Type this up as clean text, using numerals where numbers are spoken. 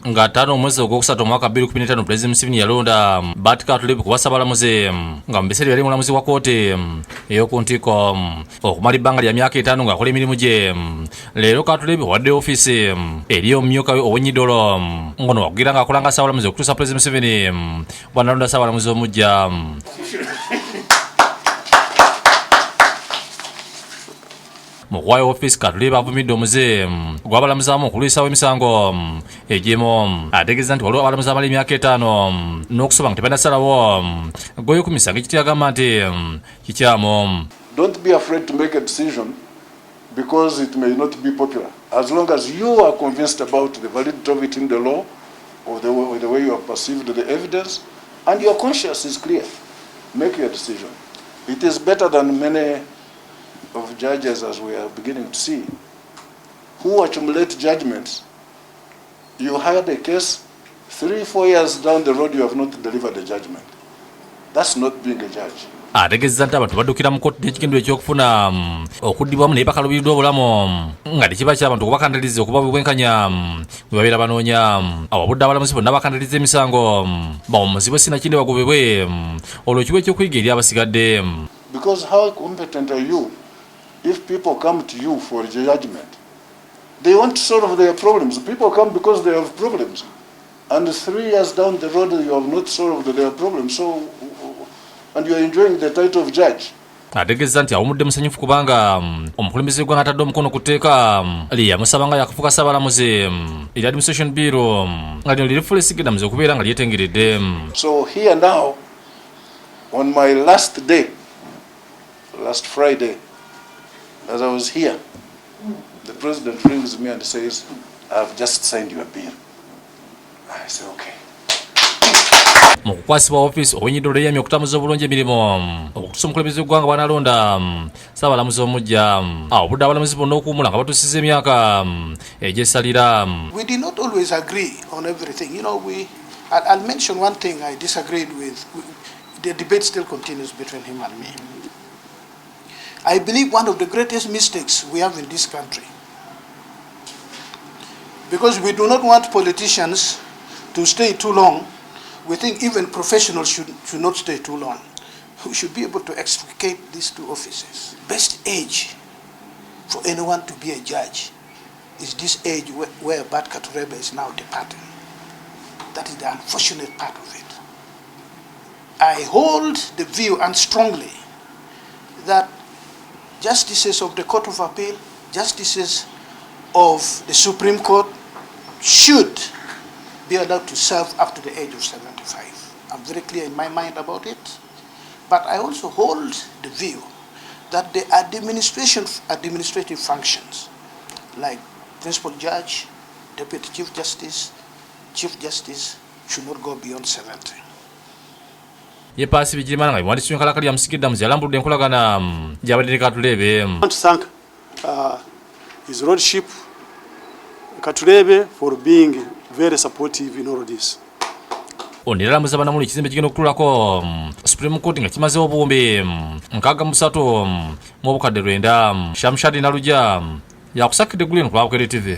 nga 5 mwezi ogwokusatu mwaka 2015 President Museveni yalonda Bart Katulebe kuba Ssaabalamuzi nga mubiseera yali mulamuzi wa kooti ey'okuntiko okumala ebbanga lya myaka 5 ng'akola emirimu gye. Leero Katulebe wadde ofiisi eri omumyuka we Owennyi-Dollo ngono wakugira ng'akola nga Ssaabalamuzi okutuusa President Museveni bw'analonda Ssaabalamuzi omuggya. Mukwaya office Katulebe avumidde omuze gw'abalamuzi abamu okulwisawo emisango egimu. Ategeeza nti waliwo abalamuzi abali emyaka 5 n'okusoba nga tebannasalawo goyo ku misango ekiti agamba nti kikyamu. Don't be afraid to make a decision because it may not be popular. As long as you are convinced about the validity of it in the law or the way you have perceived the evidence and your conscience is clear, make your decision. It is better than many of judges, as we are beginning to see, who accumulate judgments. You had a case 3-4 years down the road, you have not delivered a judgment. That's not being a judge. Ategeeza nti abantu baddukira mu kkooti n'ekigendeerwa ekyokufuna okuddibwamu naye bakaluubirirwa obulamu nga tekiba ky'abantu okubakandaliza okuba bwenkanya bwe babeera banoonya. Awabudde abalamuzi bonna bakandaliza emisango bawumuzibwe sinakindi bagobebwe olwo kiba ekyokuyiga eri abasigadde. Because how competent are you if people come to you for judgment? They want to solve their problems. People come because they have problems. And 3 years down the road, you have not solved their problems. So, and you are enjoying the title of judge. Ategeeza nti awumudde musanyufu kubanga omukulembeze gwe atadde omukono ku tteeka lyeyamusaba nga yakufuuka Ssaabalamuzi eri administration bill nga lino lirifuula esigeddamuzi okubeera nga lyetengeredde. So here now, on my last day, last Friday, as I was here, the president rings me and says, "I've just signed your bill." I said, "Okay." Mu kukwasibwa ofiisi Owennyi-Dollo yeyamye okutamuza obulungi emirimu okutuusa omukulembeze w'eggwanga bw'anaalonda Ssaabalamuzi omuggya. Obudde abalamuzi bonna okuwummula nga batuusiza emyaka egyesalira. We did not always agree on everything. You know, I'll mention one thing I disagreed with. The debate still continues between him and me. I believe one of the greatest mistakes we have in this country, because we do not want politicians to stay too long. We think even professionals should not stay too long. We should be able to extricate these two offices. Best age for anyone to be a judge is this age where Bart Katulebe is now departing. That is the unfortunate part of it. I hold the view, and strongly, that justices of the Court of Appeal, justices of the Supreme Court should be allowed to serve up to the age of 75. I'm very clear in my mind about it. But I also hold the view that the administrative functions, like principal judge, deputy chief justice, should not go beyond 70. Ye paasi bigirimana nga biwandiisibwa enkalakali ya Musigiddamuzi yalambuludde enkolagana gy'abadde ne Katulebe. I want to thank His Lordship Katulebe for being very supportive in all this. Ono yalamuza bannamulu ekizimbe kigenda okutulako Supreme Court nga kimazeewo obuwumbi 63 mu obukadde 9. Shamshadi Nalujja yakusakidde Guleno ku Bwakere TV.